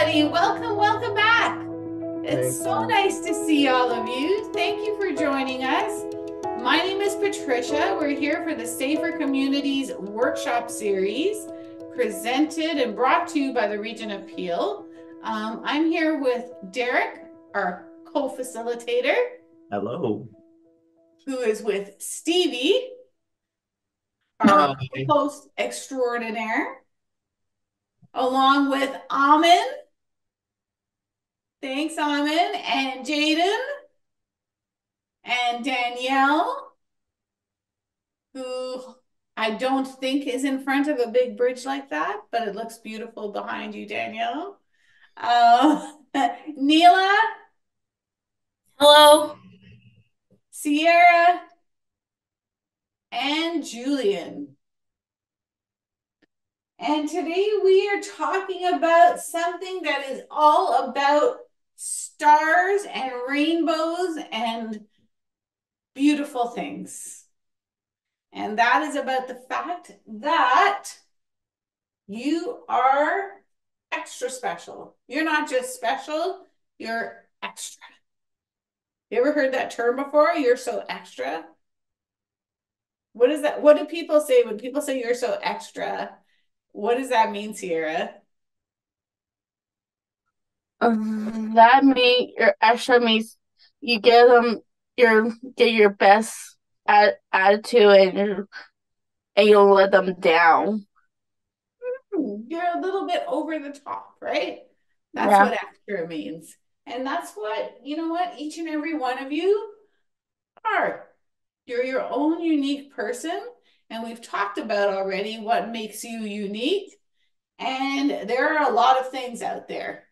everybody. Welcome back. It's Thank so you. nice to see all of you. Thank you for joining us. My name is Patricia. We're here for the Safer Communities Workshop Series, presented and brought to you by the Region of Peel. I'm here with Derek, our co-facilitator, Hello. who is with Stevie, our Hi. host extraordinaire, along with Amin. Thanks, Amin, and Jaden, and Danielle, who I don't think is in front of a big bridge like that, but it looks beautiful behind you, Danielle. Neela, Hello. Sierra, and Julian. And today we are talking about something that is all about stars and rainbows and beautiful things. And that is about the fact that you are extra special. You're not just special, you're extra. You ever heard that term before? You're so extra. What is that? What do people say when people say you're so extra? What does that mean, Sierra? That mean your extra means you get your best attitude and you don't let them down. You're a little bit over the top, right? That's Yeah. what extra means. And that's what, you know what, each and every one of you are. You're your own unique person. And we've talked about already what makes you unique. And there are a lot of things out there,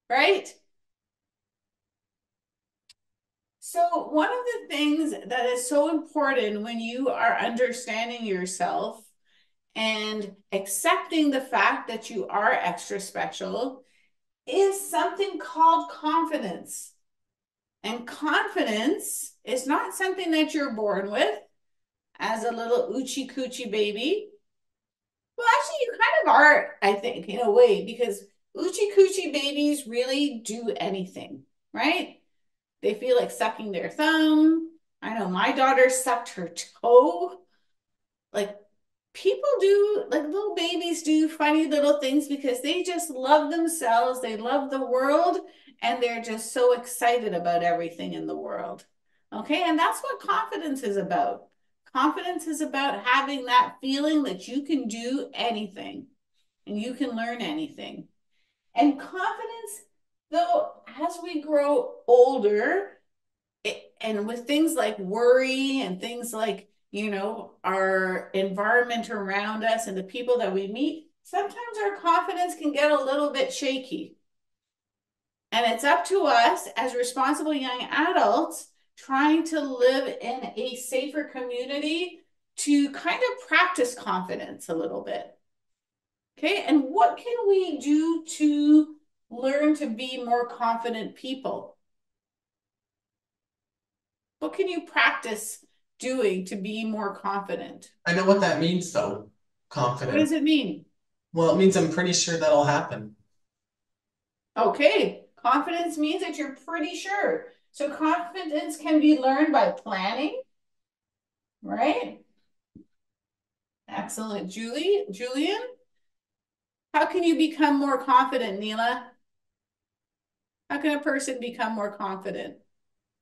right? So, one of the things that is so important when you are understanding yourself and accepting the fact that you are extra special is something called confidence. And confidence is not something that you're born with as a little oochie coochie baby. Well, actually, you kind of are, I think, in a way, because oochie coochie babies really do anything, right? They feel like sucking their thumb. I know my daughter sucked her toe. Like people do, like little babies do funny little things because they just love themselves. They love the world and they're just so excited about everything in the world. Okay. And that's what confidence is about. Confidence is about having that feeling that you can do anything and you can learn anything. And confidence, though, as we grow older, and with things like worry and things like, our environment around us and the people that we meet, sometimes our confidence can get a little bit shaky. And it's up to us as responsible young adults trying to live in a safer community to kind of practice confidence a little bit. Okay. And what can we do to learn to be more confident people? What can you practice doing to be more confident? I know what that means, though. What Confident. does it mean? Well, it means I'm pretty sure that'll happen. Okay, confidence means that you're pretty sure. So confidence can be learned by planning, right? Excellent. Julian, how can you become more confident, Neela? How can a person become more confident?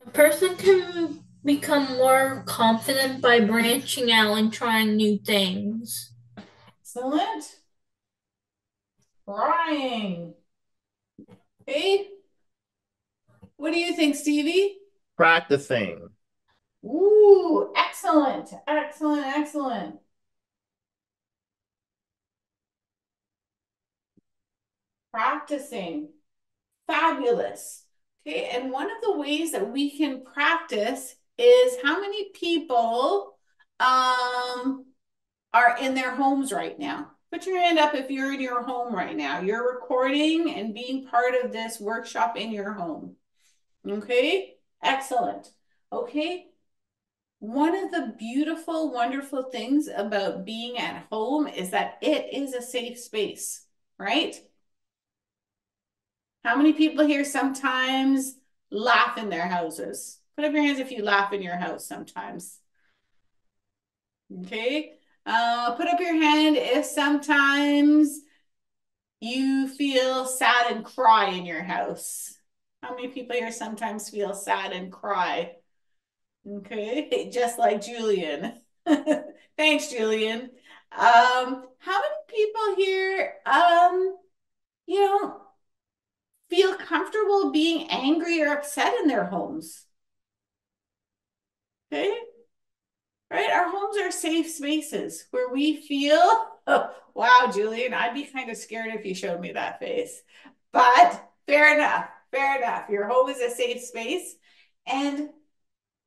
A person can become more confident by branching out and trying new things. Excellent. Trying. Hey, what do you think, Stevie? Practicing. Ooh, excellent, excellent, excellent. Practicing. Fabulous. Okay, and one of the ways that we can practice is how many people are in their homes right now? Put your hand up if you're in your home right now. You're recording and being part of this workshop in your home. Okay, excellent. Okay, one of the beautiful, wonderful things about being at home is that it is a safe space, right? How many people here sometimes laugh in their houses? Put up your hands if you laugh in your house sometimes. Okay. Put up your hand if sometimes you feel sad and cry in your house. How many people here sometimes feel sad and cry? Okay, just like Julian. Thanks, Julian. How many people here, you know, feel comfortable being angry or upset in their homes? Okay, right? Our homes are safe spaces where we feel, oh, wow, Julian, I'd be kind of scared if you showed me that face. But fair enough, fair enough. Your home is a safe space. And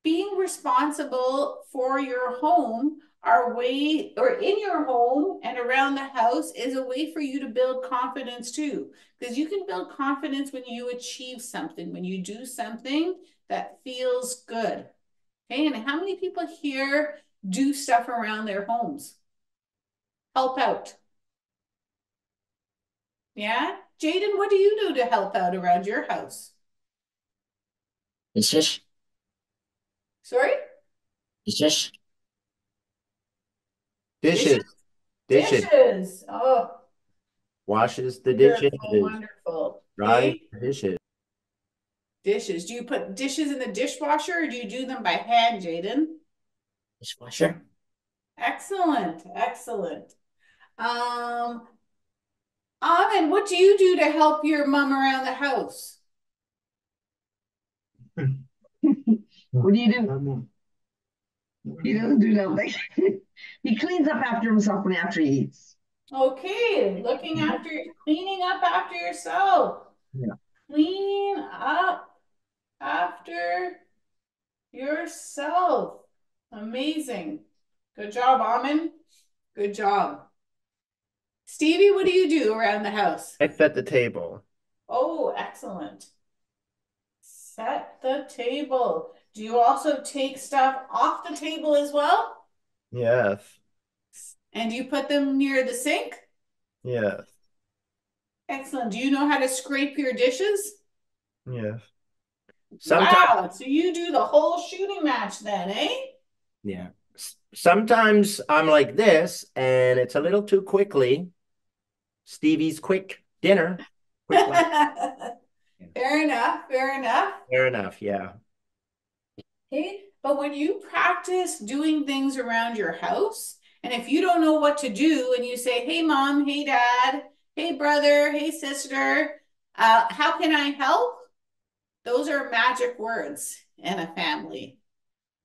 being responsible for your home our way or in your home and around the house is a way for you to build confidence too, because you can build confidence when you achieve something, when you do something that feels good. Okay, and how many people here do stuff around their homes? Help out. Yeah, Jaden, what do you do to help out around your house? It's just, Sorry. it's just, Dishes. Dishes. Dishes. Dishes. Oh, Washes the dishes. wonderful, wonderful. Dries Okay. the dishes. Dishes. Do you put dishes in the dishwasher or do you do them by hand, Jaden? dishwasher. Excellent, excellent. Um, Ahmed, what do you do to help your mom around the house? What do you do? He doesn't do nothing. He cleans up after himself when after he eats. Okay, looking after, cleaning up after yourself. Yeah. Clean up after yourself. Amazing. Good job, Ahmed. Good job. Stevie, what do you do around the house? I set the table. Oh, excellent. Set the table. Do you also take stuff off the table as well? Yes. And you put them near the sink? Yes. Excellent. Do you know how to scrape your dishes? Yes. Sometimes, Wow. So you do the whole shooting match then, eh? yeah. Sometimes I'm like this, and it's a little too quickly. Stevie's quick dinner. Quick lunch. Fair enough. Fair enough. Fair enough. Yeah. Okay. But when you practice doing things around your house, and if you don't know what to do and you say, hey, mom, hey, dad, hey, brother, hey, sister, how can I help? Those are magic words in a family.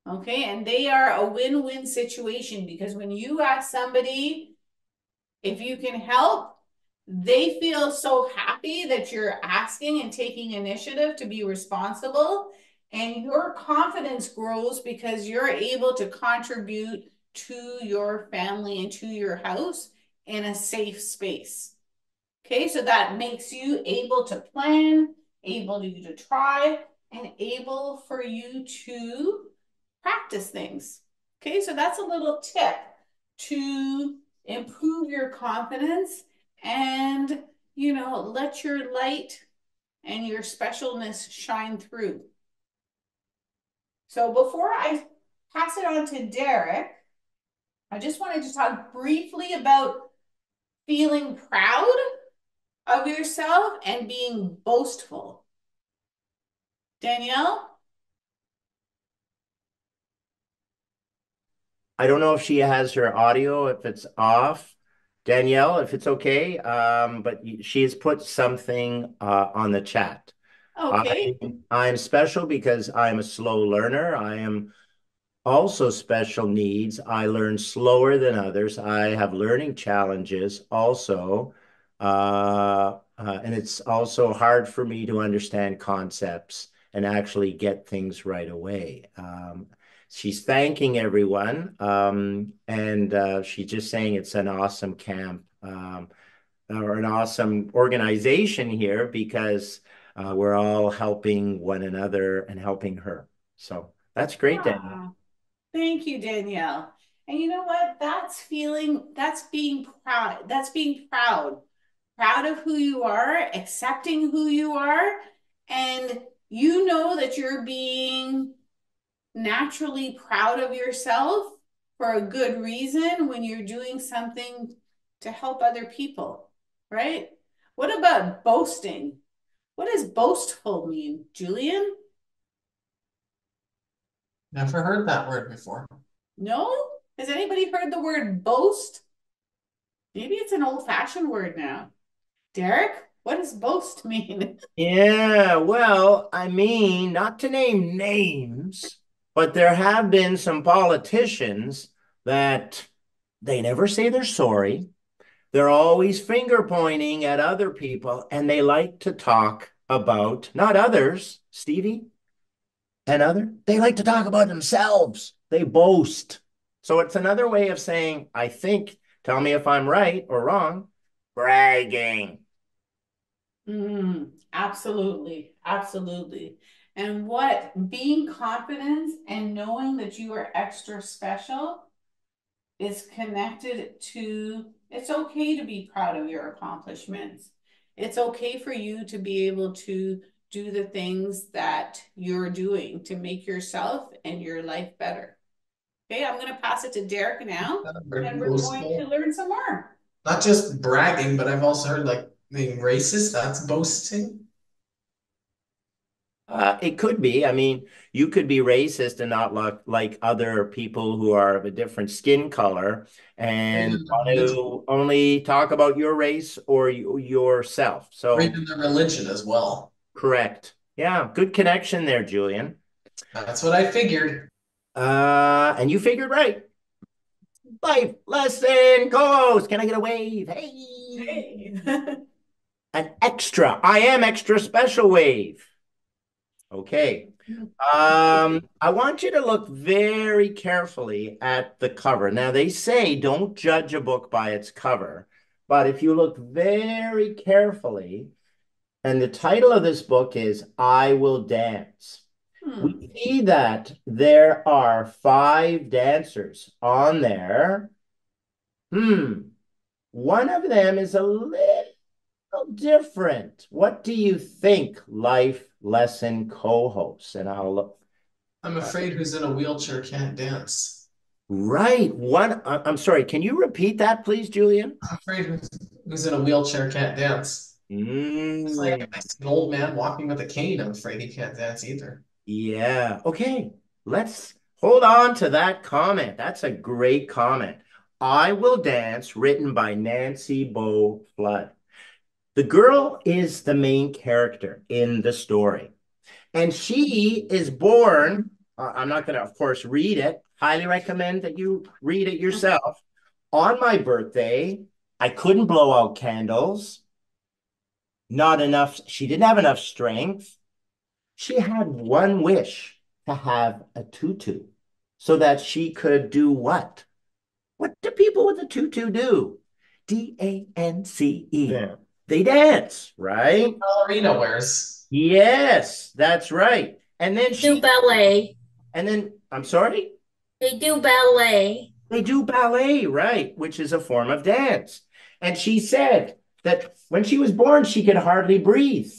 Okay. And they are a win-win situation because when you ask somebody if you can help, they feel so happy that you're asking and taking initiative to be responsible. And your confidence grows because you're able to contribute to your family and to your house in a safe space. Okay, so that makes you able to plan, able to try, and able for you to practice things. Okay, so that's a little tip to improve your confidence and, let your light and your specialness shine through. So before I pass it on to Derek, I just wanted to talk briefly about feeling proud of yourself and being boastful. Danielle? I don't know if she has her audio, if it's off. Danielle, if it's okay, but she has put something on the chat. Okay. I'm special because I'm a slow learner. I am also special needs. I learn slower than others. I have learning challenges also. And it's also hard for me to understand concepts and actually get things right away. She's thanking everyone, and she's just saying it's an awesome camp, or an awesome organization here because we're all helping one another and helping her. So that's great, Daniel. Ah, thank you, Danielle. And you know what? That's being proud. That's being proud proud of who you are, accepting who you are, and you know that you're being naturally proud of yourself for a good reason when you're doing something to help other people, right? What about boasting? What does boastful mean, Julian? Never heard that word before. No? Has anybody heard the word boast? Maybe it's an old-fashioned word now. Derek, what does boast mean? Yeah, well, I mean, not to name names, but there have been some politicians that they never say they're sorry. They're always finger pointing at other people, and they like to talk about not others, Stevie, and other. They like to talk about themselves. They boast. So it's another way of saying, I think, tell me if I'm right or wrong, bragging. Absolutely, absolutely. And what being confident and knowing that you are extra special is connected to it's okay to be proud of your accomplishments. It's okay for you to be able to do the things that you're doing to make yourself and your life better. Okay, I'm going to pass it to Derek now, and we're going to Boastful. learn some more. Not just bragging, but I've also heard like being racist. That's boasting. It could be. I mean, you could be racist and not like other people who are of a different skin color Or and even want religion, to only talk about your race or yourself. or So, even the religion as well. correct. Yeah, good connection there, Julian. That's what I figured. And you figured right. Life lesson goes. Can I get a wave? Hey, Hey. an extra. I am extra special wave. Okay. I want you to look very carefully at the cover. Now, they say don't judge a book by its cover, but if you look very carefully, and the title of this book is I Will Dance. We Hmm. see that there are 5 dancers on there. One of them is a little different. What do you think, life lesson co-hosts? And I'll look. I'm afraid who's in a wheelchair can't dance. Right. I'm sorry. Can you repeat that, please, Julian? I'm afraid who's in a wheelchair can't dance. It's like if Mm, I see an old man walking with a cane, I'm afraid he can't dance either. yeah. Okay. Let's hold on to that comment. That's a great comment. I Will Dance, written by Nancy Bow Flood. The girl is the main character in the story. And she is born, I'm not going to, of course, read it. Highly recommend that you read it yourself. On my birthday, I couldn't blow out candles. Not enough. She didn't have enough strength. She had one wish to have a tutu so that she could do what? What do people with a tutu do? D-A-N-C-E. Yeah. They dance, right? Ballerina wears. Yes, that's right. And then Do ballet. I'm sorry? They do ballet. They do ballet, right? Which is a form of dance. And she said that when she was born, she could hardly breathe.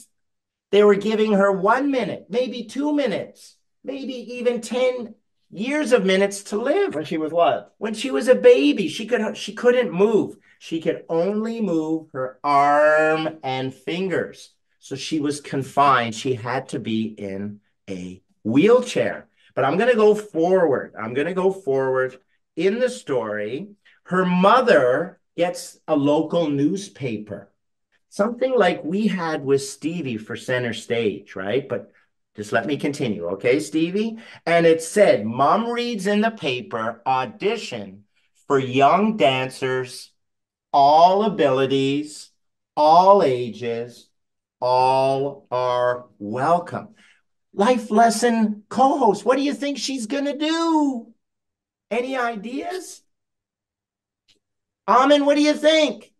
They were giving her 1 minute, maybe 2 minutes, maybe even 10 years of minutes to live. When she was what? When she was a baby, she couldn't move. She could only move her arm and fingers. So she was confined. She had to be in a wheelchair. But I'm going to go forward. I'm going to go forward in the story. Her mother gets a local newspaper, something like we had with Stevie for Center Stage, right? But just let me continue, okay, Stevie? And it said, Mom reads in the paper, audition for young dancers, all abilities, all ages, all are welcome. Life lesson co-host, what do you think she's going to do? Any ideas? Amin, what do you think?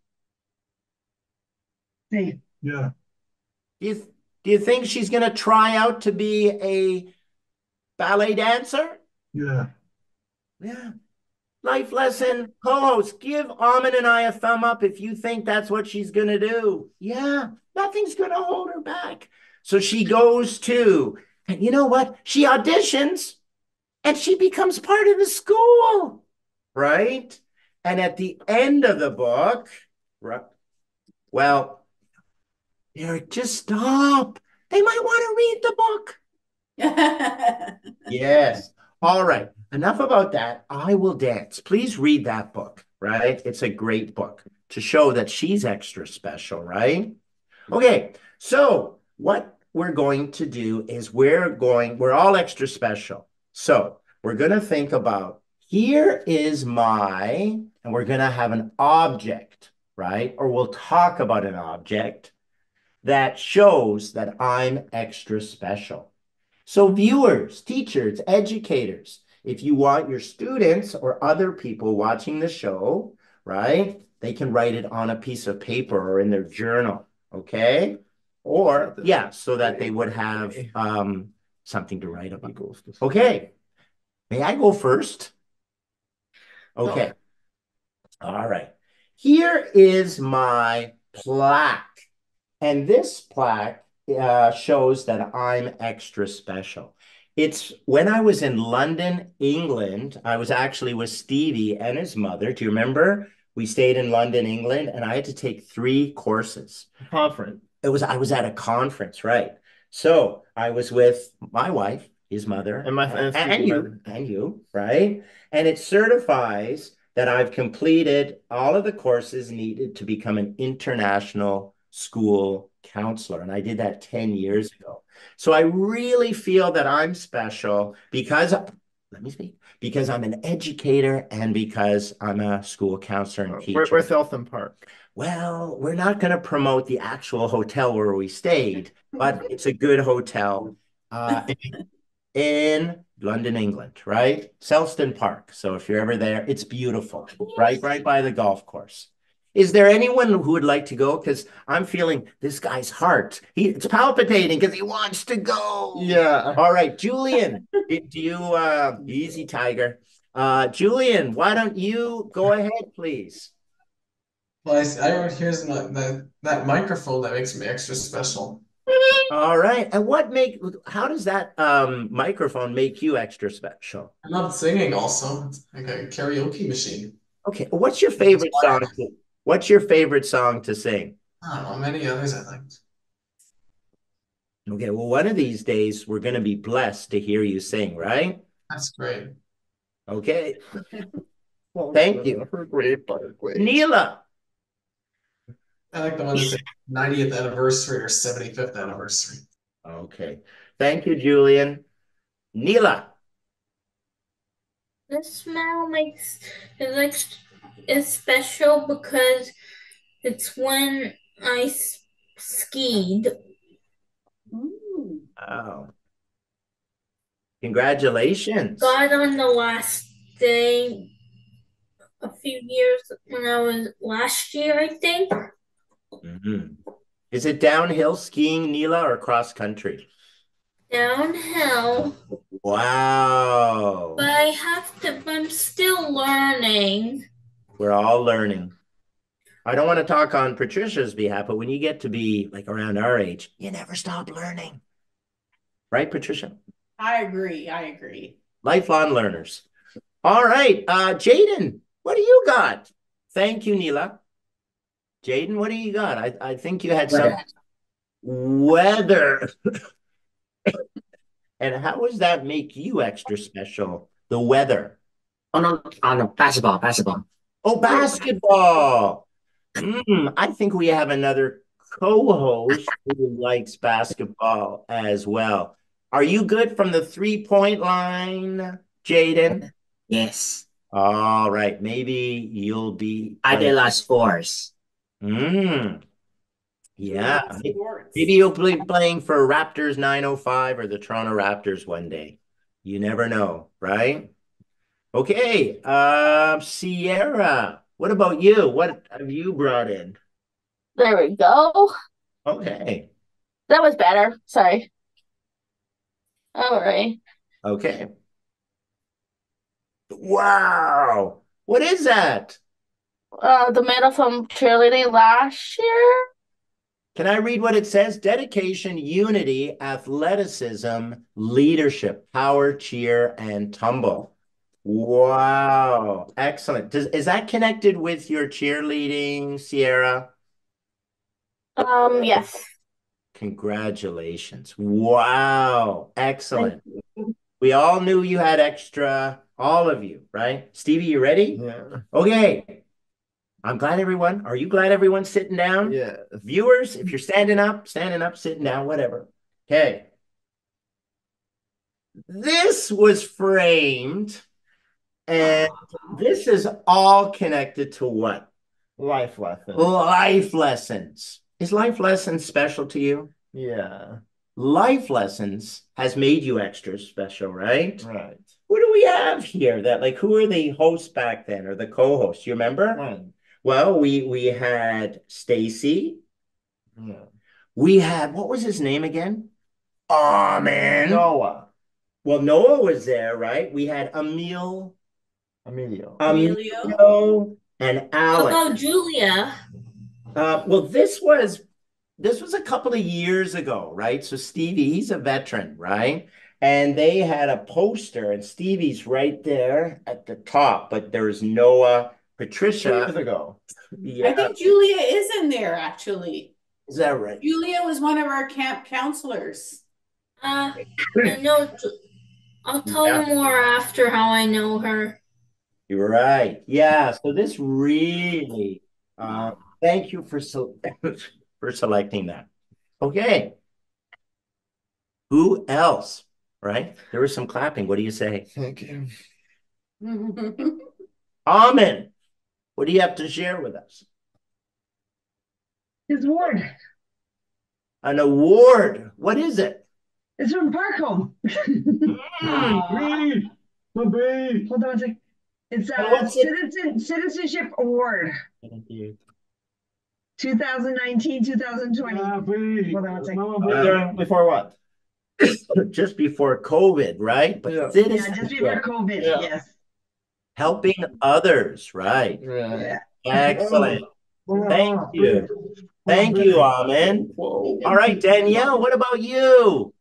See, Yeah. Do you think she's going to try out to be a ballet dancer? Yeah. Yeah. Life lesson, co-host, give Almond and I a thumb up if you think that's what she's going to do. Yeah, nothing's going to hold her back. So she goes to, and you know what? She auditions and she becomes part of the school, right? And at the end of the book, right, well, Eric, just stop. They might want to read the book. Yes. All right. Enough about that. I Will Dance. Please read that book, right? It's a great book to show that she's extra special, right? Okay. So, what we're going to do is we're all extra special. So, we're going to think about here is and we're going to have an object, right? Or we'll talk about an object that shows that I'm extra special. So viewers, teachers, educators, if you want your students or other people watching the show, right, they can write it on a piece of paper or in their journal, okay? Or, yeah, so that they would have something to write about. Okay, may I go first? Okay, all right. Here is my plaque. And this plaque shows that I'm extra special. It's when I was in London, England, I was actually with Stevie and his mother. Do you remember? We stayed in London, England, and I had to take 3 courses. Conference. I was at a conference, right? So I was with my wife, his mother, and you, right? And it certifies that I've completed all of the courses needed to become an international school counselor. And I did that 10 years ago. So I really feel that I'm special because, let me speak, because I'm an educator and because I'm a school counselor and teacher. Where's Eltham Park? Well, we're not going to promote the actual hotel where we stayed, but it's a good hotel in London, England, right? Selston Park. So if you're ever there, it's beautiful, right by the golf course. Is there anyone who would like to go? Because I'm feeling this guy's heart. It's palpitating because he wants to go. Yeah. All right, Julian, do you, easy tiger. Julian, why don't you go ahead, please? Well, I wrote here's that microphone that makes me extra special. All right. And how does that microphone make you extra special? I love singing also. It's like a karaoke machine. Okay. What's your favorite song? What's your favorite song to sing? I don't know, many others I liked. Okay. Well, one of these days we're going to be blessed to hear you sing, right? That's great. Okay. Thank you. Neela. I like the one that says 90th anniversary or 75th anniversary. Okay. Thank you, Julian. Neela. The smell makes it's special because it's when I skied. Wow. Congratulations. Got on the last day a few years when I was last year, I think. Is it downhill skiing, Neela, or cross country? Downhill. Wow. But I'm still learning. We're all learning. I don't want to talk on Patricia's behalf, but when you get to be like around our age, you never stop learning. Right, Patricia? I agree. Lifelong learners. All right. Jaden, what do you got? Thank you, Neela. Jaden, what do you got? I think you had some weather. And how does that make you extra special? The weather. Oh no, no, basketball. Oh, basketball. I think we have another co-host who likes basketball as well. Are you good from the 3-point line, Jaden? Yes. All right. Maybe you'll be. I did last scores. Yeah. Maybe you'll be playing for Raptors 905 or the Toronto Raptors one day. You never know, right? Okay. Sierra, what about you? What have you brought in? There we go. Okay. That was better. Sorry. All right. Okay. Wow. What is that? The medal from cheerleading last year. Can I read what it says? Dedication, unity, athleticism, leadership, power, cheer, and tumble. Wow. Excellent. Is that connected with your cheerleading, Sierra? Yes. Congratulations. Wow. Thank Excellent. you. We all knew you had extra, all of you, right? Stevie, you ready? Yeah. Okay. Are you glad everyone's sitting down? Yeah. Viewers, if you're standing up, sitting down, whatever. Okay. This was framed, and this is all connected to what? Life lesson. Life lessons. Is life lessons special to you? Yeah. Life lessons has made you extra special, right? Right. Who do we have here that who are the hosts back then or the co-hosts? You remember? Right. Well, we had Stacy. Yeah. We had, what was his name again? Oh man. Noah. Well, Noah was there, right? We had Emilio. Emilio. And How Alex. about Julia? Well, this was a couple of years ago, right? So Stevie, he's a veteran, right? And they had a poster, and Stevie's right there at the top, but there's Noah, Patricia. 2 years ago. Yeah, I think Julia is in there, actually. is that right? Julia was one of our camp counselors. I know. I'll tell Yeah. you more after how I know her. You're right. Yeah. So this really, thank you for for selecting that. Okay. Who else? Right? There was some clapping. What do you say? Thank you. Amen. What do you have to share with us? His award. An award. What is it? It's from Parkholm. Mm. Hold on one second. It's And a what's it? Citizenship Award. Thank you. 2019, 2020. Hold on one second. Before what? Just before COVID, right? But Yeah. Yeah, citizenship, just before COVID. Yeah. Yes. helping others, right? Right. Excellent. Thank you. Thank you, Amen. Whoa. All right, Danielle, what about you?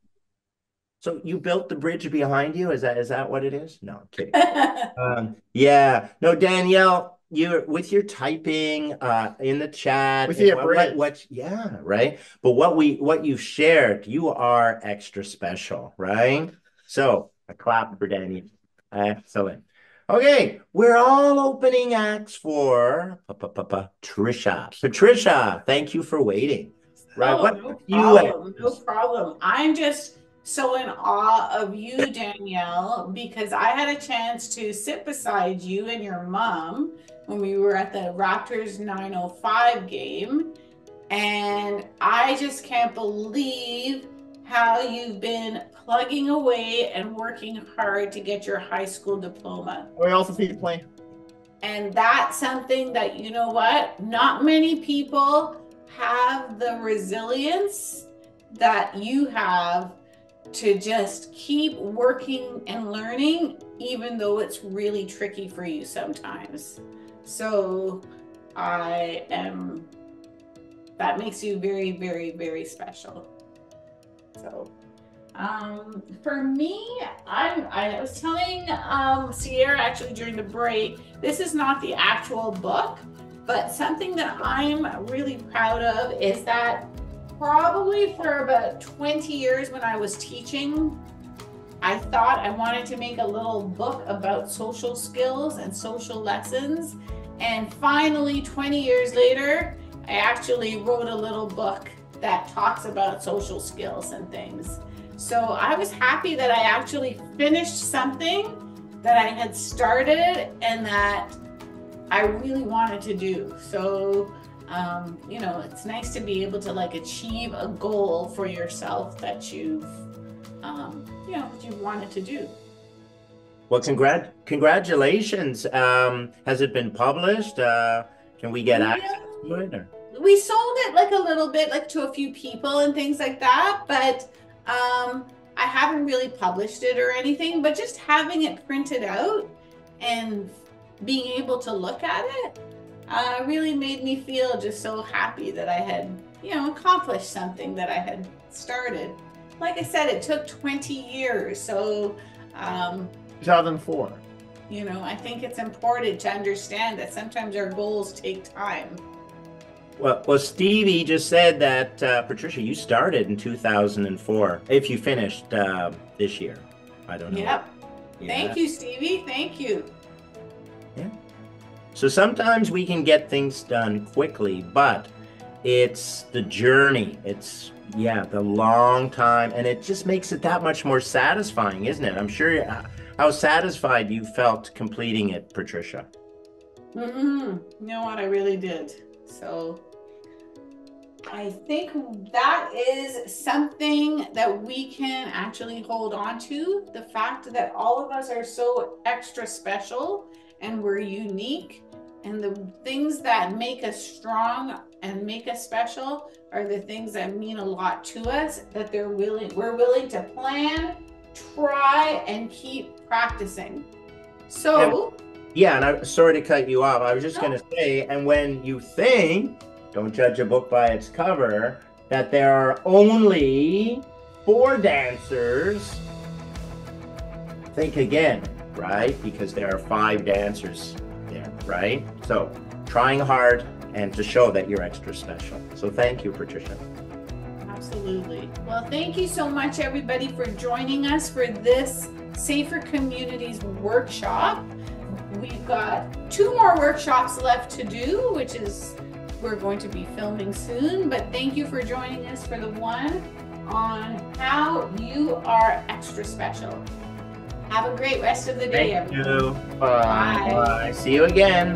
So you built the bridge behind you? Is that what it is? No, I'm kidding. Yeah. No, Danielle, you're with your typing in the chat. We see a bridge. Yeah, right. But what you shared, you are extra special, right? So a clap for Danielle. Excellent. Okay, we're all opening acts for Patricia. Patricia, thank you for waiting. Right. Oh, What no you problem. No problem. I'm just so in awe of you, Danielle, because I had a chance to sit beside you and your mom when we were at the Raptors 905 game. And I just can't believe how you've been plugging away and working hard to get your high school diploma. We also see you playing. And that's something that, you know what, not many people have the resilience that you have to just keep working and learning, even though it's really tricky for you sometimes. So that makes you very, very, very special. So for me, I was telling Sierra actually during the break, this is not the actual book, but something that I'm really proud of is that probably for about 20 years when I was teaching, I thought I wanted to make a little book about social skills and social lessons. And finally, 20 years later, I actually wrote a little book that talks about social skills and things. So I was happy that I actually finished something that I had started and that I really wanted to do. So, you know, it's nice to be able to achieve a goal for yourself that you've, that you've wanted to do. Well, congratulations. Has it been published? Can we get access to it? Or? We sold it a little bit, to a few people and things like that, but I haven't really published it or anything, but just having it printed out and being able to look at it really made me feel just so happy that I had, accomplished something that I had started. Like I said, it took 20 years. So, 2004. I think it's important to understand that sometimes our goals take time. Well, Stevie just said that, Patricia, you started in 2004. If you finished this year, I don't know. Yep. Yeah. Thank you, Stevie. Thank you. Yeah. So sometimes we can get things done quickly, but it's the journey. It's, the long time, and it just makes it that much more satisfying, isn't it? I'm sure how satisfied you felt completing it, Patricia. You know what? I really did. So I think that is something that we can actually hold on to. The fact that all of us are so extra special and we're unique, and the things that make us strong and make us special are the things that mean a lot to us, that we're willing to plan, try, and keep practicing. So yeah, and I'm sorry to cut you off. I was just going to say, and when you think, don't judge a book by its cover, that there are only 4 dancers, think again, right? Because there are 5 dancers there, right? So trying hard and to show that you're extra special. So thank you, Patricia. Absolutely. Well, thank you so much, everybody, for joining us for this Safer Communities workshop. We've got 2 more workshops left to do, which is we're going to be filming soon. But thank you for joining us for the one on how you are extra special. Have a great rest of the day, Thank everyone. you. Bye. See you again.